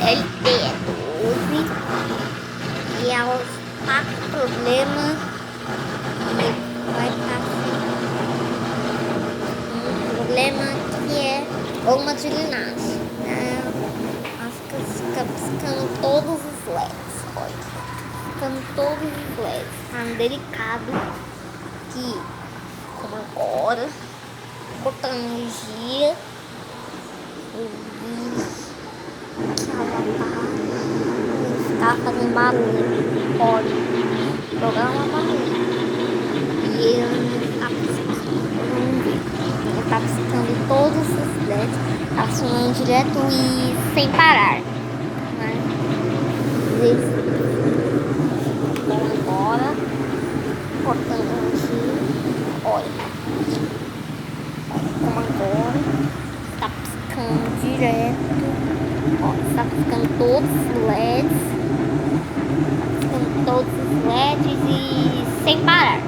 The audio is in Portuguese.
LTE12 e ela está com problema e vai estar um problema que é uma drenagem, né? Fica piscando todos os LEDs, olha, piscando todos os LEDs, tá delicado que, como agora, cortando energia, tá fazendo barulho, pode jogar uma barulho. E ele tá piscando todos os LEDs, tá funcionando direto e sem parar, né? Bom, agora, cortando aqui, olha como agora, tá piscando direto, ó, tá piscando todos os LEDs, e sem parar.